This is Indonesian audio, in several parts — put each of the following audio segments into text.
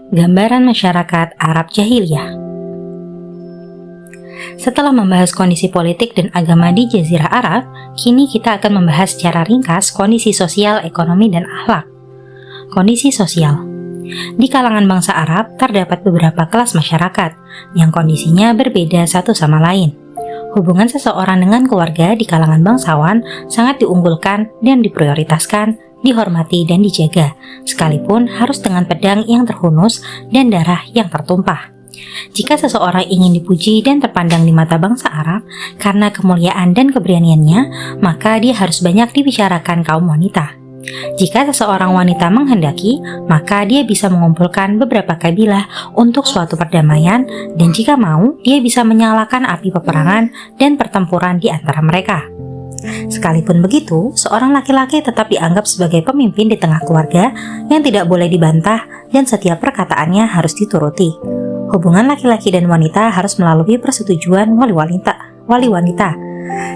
Gambaran masyarakat Arab Jahiliyah. Setelah membahas kondisi politik dan agama di Jazirah Arab, kini kita akan membahas secara ringkas kondisi sosial, ekonomi, dan akhlak. Kondisi sosial. Di kalangan bangsa Arab, terdapat beberapa kelas masyarakat yang kondisinya berbeda satu sama lain. Hubungan seseorang dengan keluarga di kalangan bangsawan sangat diunggulkan dan diprioritaskan, dihormati dan dijaga, sekalipun harus dengan pedang yang terhunus dan darah yang tertumpah. Jika seseorang ingin dipuji dan terpandang di mata bangsa Arab karena kemuliaan dan keberaniannya, maka dia harus banyak dibicarakan kaum wanita. Jika seseorang wanita menghendaki, maka dia bisa mengumpulkan beberapa kabilah untuk suatu perdamaian, dan jika mau, dia bisa menyalakan api peperangan dan pertempuran di antara mereka. Sekalipun begitu, seorang laki-laki tetap dianggap sebagai pemimpin di tengah keluarga yang tidak boleh dibantah dan setiap perkataannya harus dituruti. Hubungan laki-laki dan wanita harus melalui persetujuan wali wanita.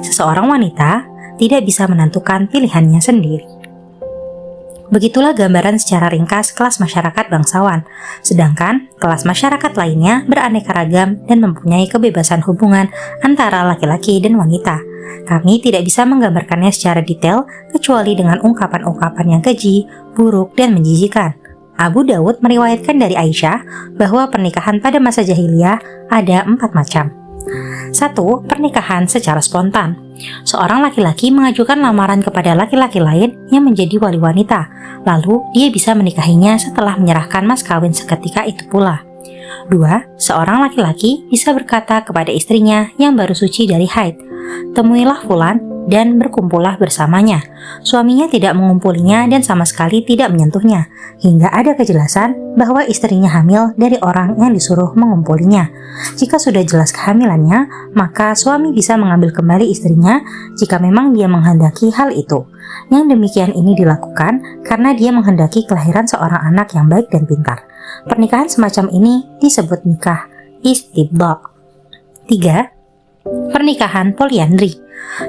Seseorang wanita tidak bisa menentukan pilihannya sendiri. Begitulah gambaran secara ringkas kelas masyarakat bangsawan, sedangkan kelas masyarakat lainnya beraneka ragam dan mempunyai kebebasan hubungan antara laki-laki dan wanita. Kami tidak bisa menggambarkannya secara detail kecuali dengan ungkapan-ungkapan yang keji, buruk, dan menjijikan. Abu Dawud meriwayatkan dari Aisyah bahwa pernikahan pada masa jahiliyah ada 4 macam. 1. Pernikahan secara spontan. Seorang laki-laki mengajukan lamaran kepada laki-laki lain yang menjadi wali wanita, lalu dia bisa menikahinya setelah menyerahkan mas kawin seketika itu pula. 2. Seorang laki-laki bisa berkata kepada istrinya yang baru suci dari haid, "Temuilah fulan dan berkumpullah bersamanya." Suaminya tidak mengumpulinya dan sama sekali tidak menyentuhnya, hingga ada kejelasan bahwa istrinya hamil dari orang yang disuruh mengumpulinya. Jika sudah jelas kehamilannya, maka suami bisa mengambil kembali istrinya jika memang dia menghendaki hal itu. Yang demikian ini dilakukan karena dia menghendaki kelahiran seorang anak yang baik dan pintar. Pernikahan semacam ini disebut nikah istibdaq. 3. Pernikahan poliandri,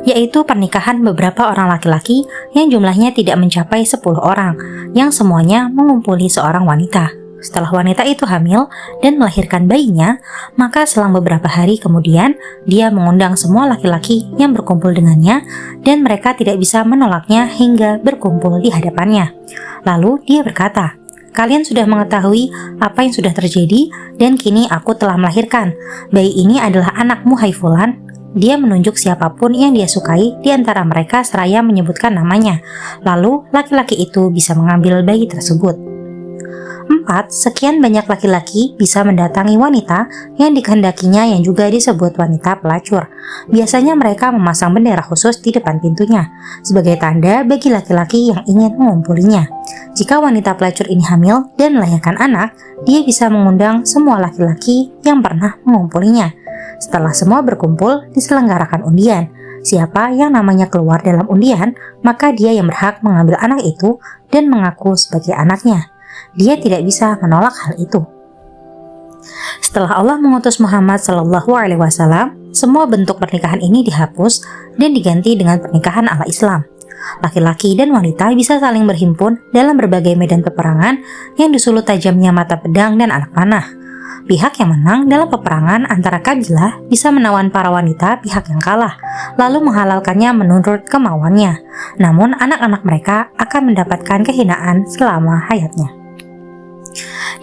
yaitu pernikahan beberapa orang laki-laki yang jumlahnya tidak mencapai 10 orang, yang semuanya mengumpuli seorang wanita. Setelah wanita itu hamil dan melahirkan bayinya, maka selang beberapa hari kemudian, dia mengundang semua laki-laki yang berkumpul dengannya dan mereka tidak bisa menolaknya hingga berkumpul di hadapannya. Lalu dia berkata, "Kalian sudah mengetahui apa yang sudah terjadi dan kini aku telah melahirkan. Bayi ini adalah anakmu, hai fulan." Dia menunjuk siapapun yang dia sukai di antara mereka seraya menyebutkan namanya. Lalu laki-laki itu bisa mengambil bayi tersebut. 4. Sekian banyak laki-laki bisa mendatangi wanita yang dikehendakinya yang juga disebut wanita pelacur. Biasanya mereka memasang bendera khusus di depan pintunya sebagai tanda bagi laki-laki yang ingin mengumpulinya. Jika wanita pelacur ini hamil dan melahirkan anak, dia bisa mengundang semua laki-laki yang pernah mengumpulinya. Setelah semua berkumpul, diselenggarakan undian. Siapa yang namanya keluar dalam undian, maka dia yang berhak mengambil anak itu dan mengaku sebagai anaknya. Dia tidak bisa menolak hal itu. Setelah Allah mengutus Muhammad SAW, semua bentuk pernikahan ini dihapus dan diganti dengan pernikahan ala Islam. Laki-laki dan wanita bisa saling berhimpun dalam berbagai medan peperangan yang disulut tajamnya mata pedang dan anak panah. Pihak yang menang dalam peperangan antara kabilah bisa menawan para wanita pihak yang kalah, lalu menghalalkannya menurut kemauannya. Namun anak-anak mereka akan mendapatkan kehinaan selama hayatnya.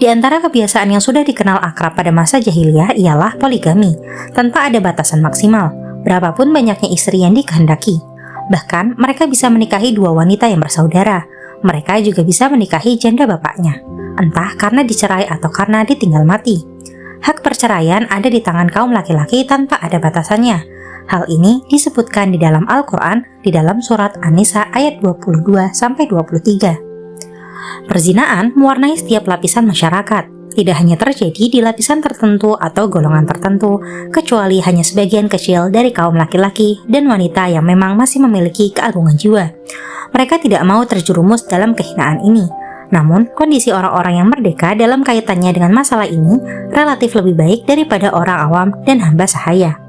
Di antara kebiasaan yang sudah dikenal akrab pada masa jahiliyah ialah poligami, tanpa ada batasan maksimal, berapapun banyaknya istri yang dikehendaki. Bahkan mereka bisa menikahi 2 wanita yang bersaudara. Mereka juga bisa menikahi janda bapaknya, entah karena dicerai atau karena ditinggal mati. Hak perceraian ada di tangan kaum laki-laki tanpa ada batasannya. Hal ini disebutkan di dalam Al-Quran di dalam surat An-Nisa ayat 22-23. Perzinaan mewarnai setiap lapisan masyarakat, tidak hanya terjadi di lapisan tertentu atau golongan tertentu, kecuali hanya sebagian kecil dari kaum laki-laki dan wanita yang memang masih memiliki keagungan jiwa. Mereka tidak mau terjerumus dalam kehinaan ini. Namun, kondisi orang-orang yang merdeka dalam kaitannya dengan masalah ini relatif lebih baik daripada orang awam dan hamba sahaya.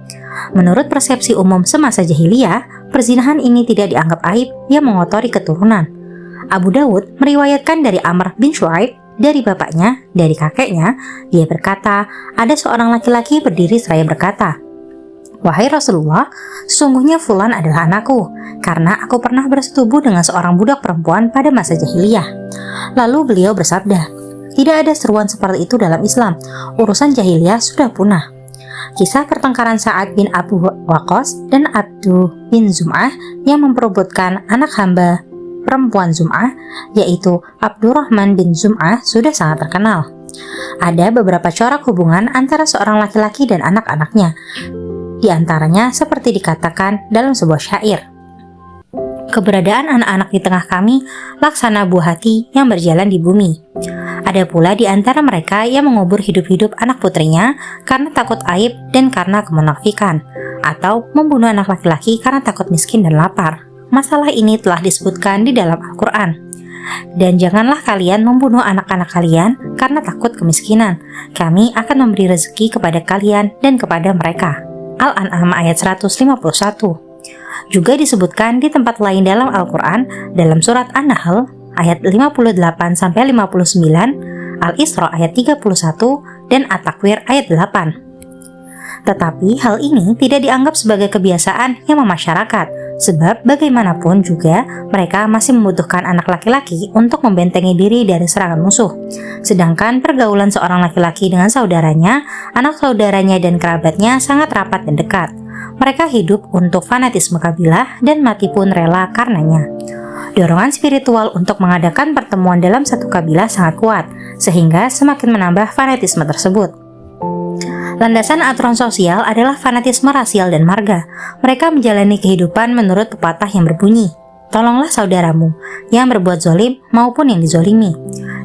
Menurut persepsi umum semasa jahiliyah, perzinahan ini tidak dianggap aib yang mengotori keturunan. Abu Dawud meriwayatkan dari Amr bin Shu'aib dari bapaknya, dari kakeknya. Dia berkata, ada seorang laki-laki berdiri seraya berkata, "Wahai Rasulullah, sesungguhnya Fulan adalah anakku, karena aku pernah bersetubuh dengan seorang budak perempuan pada masa jahiliyah." Lalu beliau bersabda, "Tidak ada seruan seperti itu dalam Islam. Urusan jahiliyah sudah punah." Kisah pertengkaran Sa'ad bin Abu Waqqas dan Abdu bin Zum'ah yang memperebutkan anak hamba perempuan Zum'ah, yaitu Abdurrahman bin Zum'ah, sudah sangat terkenal. Ada beberapa corak hubungan antara seorang laki-laki dan anak-anaknya. Di antaranya seperti dikatakan dalam sebuah syair, "Keberadaan anak-anak di tengah kami laksana buah hati yang berjalan di bumi. Ada pula di antara mereka yang mengubur hidup-hidup anak putrinya karena takut aib dan karena kemunafikan, atau membunuh anak laki-laki karena takut miskin dan lapar. Masalah ini telah disebutkan di dalam Al-Quran. Dan janganlah kalian membunuh anak-anak kalian karena takut kemiskinan. Kami akan memberi rezeki kepada kalian dan kepada mereka." Al-An'am ayat 151. Juga disebutkan di tempat lain dalam Al-Quran, dalam surat An-Nahl ayat 58-59, Al-Isra ayat 31, dan At-Takwir ayat 8. Tetapi hal ini tidak dianggap sebagai kebiasaan yang memasyarakat, sebab bagaimanapun juga mereka masih membutuhkan anak laki-laki untuk membentengi diri dari serangan musuh. Sedangkan pergaulan seorang laki-laki dengan saudaranya, anak saudaranya dan kerabatnya sangat rapat dan dekat. Mereka hidup untuk fanatisme kabilah dan mati pun rela karenanya. Dorongan spiritual untuk mengadakan pertemuan dalam satu kabilah sangat kuat, sehingga semakin menambah fanatisme tersebut. Landasan aturan sosial adalah fanatisme rasial dan marga. Mereka menjalani kehidupan menurut pepatah yang berbunyi, "Tolonglah saudaramu yang berbuat zolim maupun yang dizolimi,"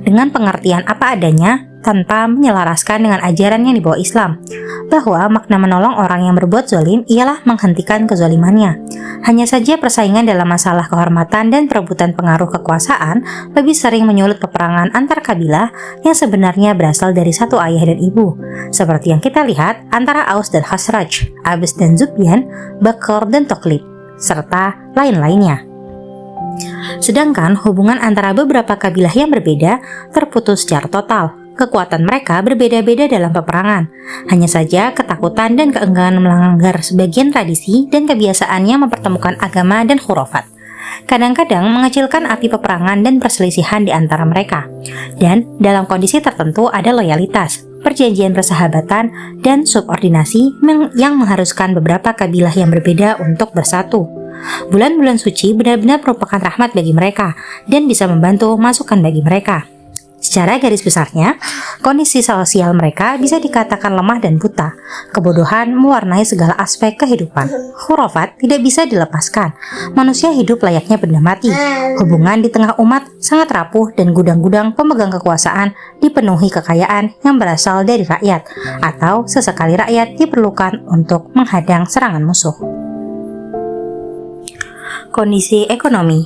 dengan pengertian apa adanya tanpa menyelaraskan dengan ajaran yang dibawa Islam, bahwa makna menolong orang yang berbuat zolim ialah menghentikan kezolimannya. Hanya saja persaingan dalam masalah kehormatan dan perebutan pengaruh kekuasaan lebih sering menyulut peperangan antar kabilah yang sebenarnya berasal dari satu ayah dan ibu, seperti yang kita lihat antara Aus dan Khazraj, Abs dan Zubyan, Bakr dan Toklib, serta lain-lainnya. Sedangkan hubungan antara beberapa kabilah yang berbeda terputus secara total. Kekuatan mereka berbeda-beda dalam peperangan. Hanya saja ketakutan dan keengganan melanggar sebagian tradisi dan kebiasaannya mempertemukan agama dan khurafat. Kadang-kadang mengecilkan api peperangan dan perselisihan di antara mereka. Dan dalam kondisi tertentu ada loyalitas, perjanjian persahabatan, dan subordinasi yang mengharuskan beberapa kabilah yang berbeda untuk bersatu. Bulan-bulan suci benar-benar merupakan rahmat bagi mereka dan bisa membantu masukan bagi mereka. Secara garis besarnya, kondisi sosial mereka bisa dikatakan lemah dan buta. Kebodohan mewarnai segala aspek kehidupan. Khurafat tidak bisa dilepaskan. Manusia hidup layaknya benda mati. Hubungan di tengah umat sangat rapuh dan gudang-gudang pemegang kekuasaan dipenuhi kekayaan yang berasal dari rakyat, atau sesekali rakyat diperlukan untuk menghadang serangan musuh. Kondisi ekonomi.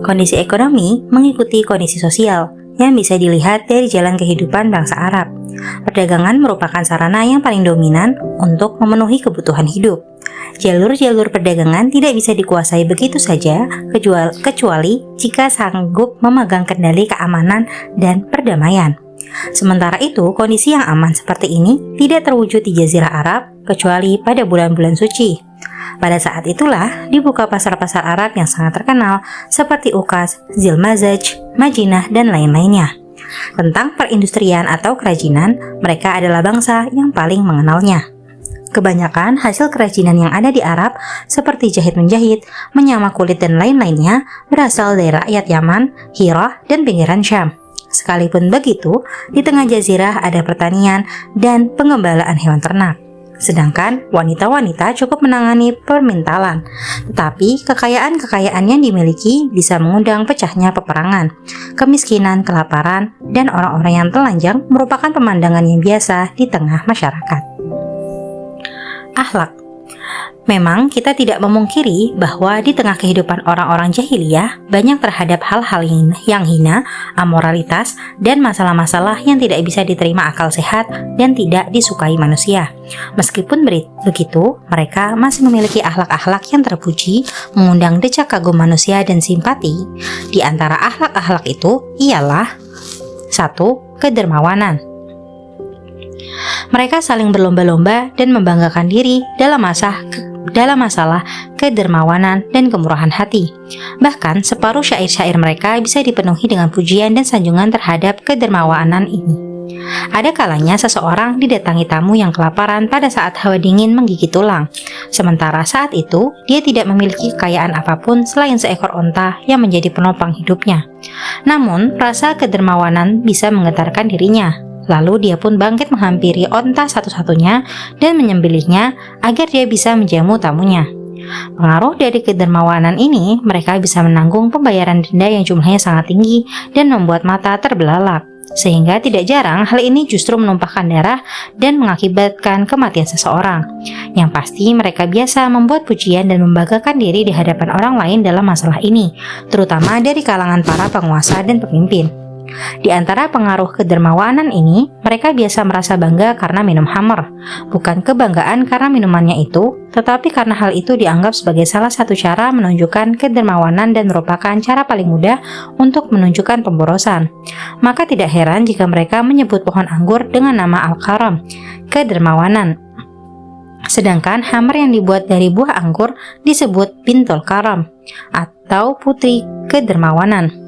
Kondisi ekonomi mengikuti kondisi sosial yang bisa dilihat dari jalan kehidupan bangsa Arab. Perdagangan merupakan sarana yang paling dominan untuk memenuhi kebutuhan hidup. Jalur-jalur perdagangan tidak bisa dikuasai begitu saja, kecuali jika sanggup memegang kendali keamanan dan perdamaian. Sementara itu, kondisi yang aman seperti ini tidak terwujud di Jazirah Arab kecuali pada bulan-bulan suci. Pada saat itulah dibuka pasar-pasar Arab yang sangat terkenal seperti Ukas, Zilmazaj, Madinah, dan lain-lainnya. Tentang perindustrian atau kerajinan, mereka adalah bangsa yang paling mengenalnya. Kebanyakan hasil kerajinan yang ada di Arab seperti jahit-menjahit, menyamak kulit, dan lain-lainnya berasal dari rakyat Yaman, Hirah, dan pinggiran Syam. Sekalipun begitu, di tengah jazirah ada pertanian dan pengembalaan hewan ternak. Sedangkan wanita-wanita cukup menangani permintalan, tetapi kekayaan-kekayaan yang dimiliki bisa mengundang pecahnya peperangan. Kemiskinan, kelaparan, dan orang-orang yang telanjang merupakan pemandangan yang biasa di tengah masyarakat. Akhlak. Memang kita tidak memungkiri bahwa di tengah kehidupan orang-orang jahiliyah banyak terhadap hal-hal yang hina, amoralitas, dan masalah-masalah yang tidak bisa diterima akal sehat dan tidak disukai manusia. Meskipun begitu, mereka masih memiliki akhlak-akhlak yang terpuji, mengundang decak kagum manusia dan simpati. Di antara akhlak-akhlak itu ialah 1. Kedermawanan. Mereka saling berlomba-lomba dan membanggakan diri dalam masalah kedermawanan dan kemurahan hati. Bahkan separuh syair-syair mereka bisa dipenuhi dengan pujian dan sanjungan terhadap kedermawanan ini. Ada kalanya seseorang didatangi tamu yang kelaparan pada saat hawa dingin menggigit tulang. Sementara saat itu, dia tidak memiliki kekayaan apapun selain seekor onta yang menjadi penopang hidupnya. Namun, rasa kedermawanan bisa menggetarkan dirinya. Lalu dia pun bangkit menghampiri onta satu-satunya dan menyembelihnya agar dia bisa menjamu tamunya. Pengaruh dari kedermawanan ini, mereka bisa menanggung pembayaran denda yang jumlahnya sangat tinggi dan membuat mata terbelalak. Sehingga tidak jarang hal ini justru menumpahkan darah dan mengakibatkan kematian seseorang. Yang pasti mereka biasa membuat pujian dan membanggakan diri di hadapan orang lain dalam masalah ini, terutama dari kalangan para penguasa dan pemimpin. Di antara pengaruh kedermawanan ini, mereka biasa merasa bangga karena minum khamr, bukan kebanggaan karena minumannya itu, tetapi karena hal itu dianggap sebagai salah satu cara menunjukkan kedermawanan dan merupakan cara paling mudah untuk menunjukkan pemborosan. Maka tidak heran jika mereka menyebut pohon anggur dengan nama al-karam, kedermawanan. Sedangkan khamr yang dibuat dari buah anggur disebut bintul karam, atau putri kedermawanan.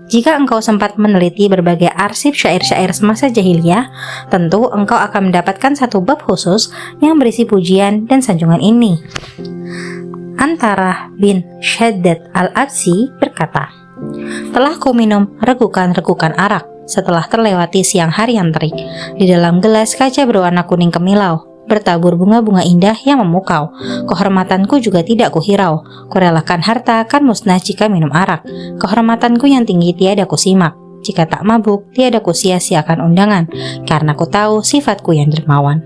Jika engkau sempat meneliti berbagai arsip syair-syair semasa jahiliyah, tentu engkau akan mendapatkan satu bab khusus yang berisi pujian dan sanjungan ini. Antara bin Shaddad al-Absi berkata, "Telah ku minum regukan-regukan arak setelah terlewati siang hari yang terik. Di dalam gelas kaca berwarna kuning kemilau, bertabur bunga-bunga indah yang memukau. Kehormatanku juga tidak kuhirau. Kurelakan harta kan musnah jika minum arak. Kehormatanku yang tinggi tiada kusimak. Jika tak mabuk, tiada kusia-siakan undangan, karena ku tahu sifatku yang dermawan."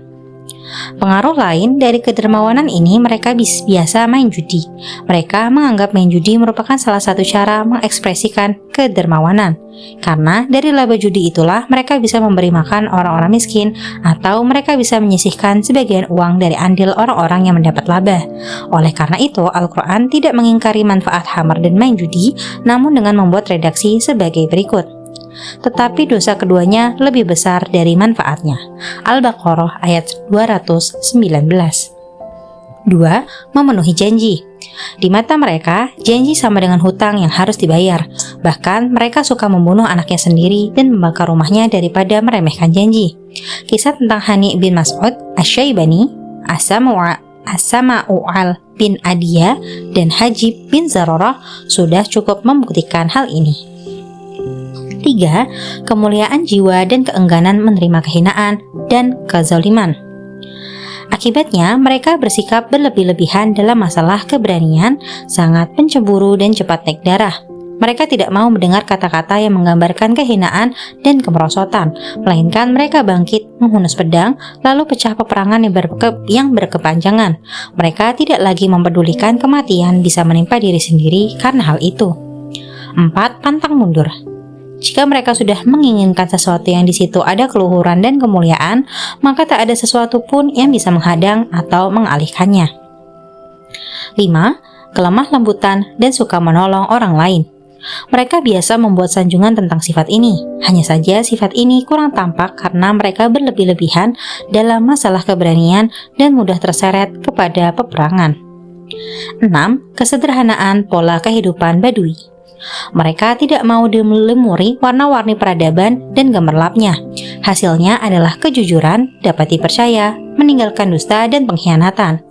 Pengaruh lain dari kedermawanan ini, mereka biasa main judi. Mereka menganggap main judi merupakan salah satu cara mengekspresikan kedermawanan. Karena dari laba judi itulah mereka bisa memberi makan orang-orang miskin, atau mereka bisa menyisihkan sebagian uang dari andil orang-orang yang mendapat laba. Oleh karena itu, Al-Quran tidak mengingkari manfaat khamr dan main judi, namun dengan membuat redaksi sebagai berikut. Tetapi dosa keduanya lebih besar dari manfaatnya. Al-Baqarah ayat 219. 2. Memenuhi janji. Di mata mereka, janji sama dengan hutang yang harus dibayar. Bahkan mereka suka membunuh anaknya sendiri dan membakar rumahnya daripada meremehkan janji. Kisah tentang Hani bin Mas'ud Asy-Syaibani, As-Sama'u bin Adiyah, dan Hajib bin Zararah sudah cukup membuktikan hal ini. 3. Kemuliaan jiwa dan keengganan menerima kehinaan dan kezaliman. Akibatnya, mereka bersikap berlebih-lebihan dalam masalah keberanian, sangat pencemburu dan cepat naik darah. Mereka tidak mau mendengar kata-kata yang menggambarkan kehinaan dan kemerosotan, melainkan mereka bangkit menghunus pedang, lalu pecah peperangan yang berkepanjangan. Mereka tidak lagi mempedulikan kematian bisa menimpa diri sendiri karena hal itu. 4. Pantang mundur. Jika mereka sudah menginginkan sesuatu yang di situ ada keluhuran dan kemuliaan, maka tak ada sesuatu pun yang bisa menghadang atau mengalihkannya. 5. Kelemah lembutan dan suka menolong orang lain. Mereka biasa membuat sanjungan tentang sifat ini. Hanya saja sifat ini kurang tampak karena mereka berlebih-lebihan dalam masalah keberanian dan mudah terseret kepada peperangan. 6. Kesederhanaan pola kehidupan Badui. Mereka tidak mau dilemuri warna-warni peradaban dan gemerlapnya. Hasilnya adalah kejujuran, dapat dipercaya, meninggalkan dusta dan pengkhianatan.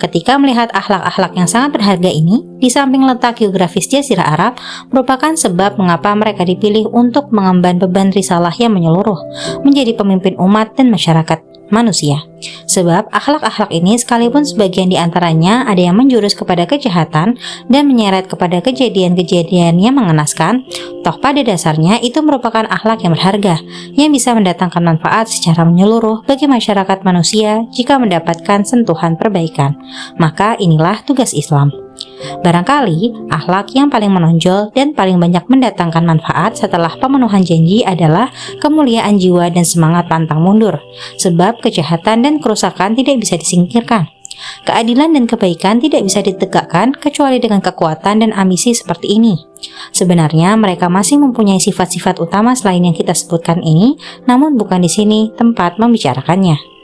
Ketika melihat akhlak-akhlak yang sangat berharga ini, di samping letak geografis Jazirah Arab, merupakan sebab mengapa mereka dipilih untuk mengemban beban risalah yang menyeluruh, menjadi pemimpin umat dan masyarakat manusia. Sebab akhlak-akhlak ini sekalipun sebagian di antaranya ada yang menjurus kepada kejahatan dan menyeret kepada kejadian-kejadian yang mengenaskan, toh pada dasarnya itu merupakan akhlak yang berharga, yang bisa mendatangkan manfaat secara menyeluruh bagi masyarakat manusia jika mendapatkan sentuhan perbaikan. Maka inilah tugas Islam. Barangkali akhlak yang paling menonjol dan paling banyak mendatangkan manfaat setelah pemenuhan janji adalah kemuliaan jiwa dan semangat pantang mundur, sebab kejahatan dan kerusakan tidak bisa disingkirkan. Keadilan dan kebaikan tidak bisa ditegakkan kecuali dengan kekuatan dan ambisi seperti ini. Sebenarnya mereka masih mempunyai sifat-sifat utama selain yang kita sebutkan ini, namun bukan di sini tempat membicarakannya.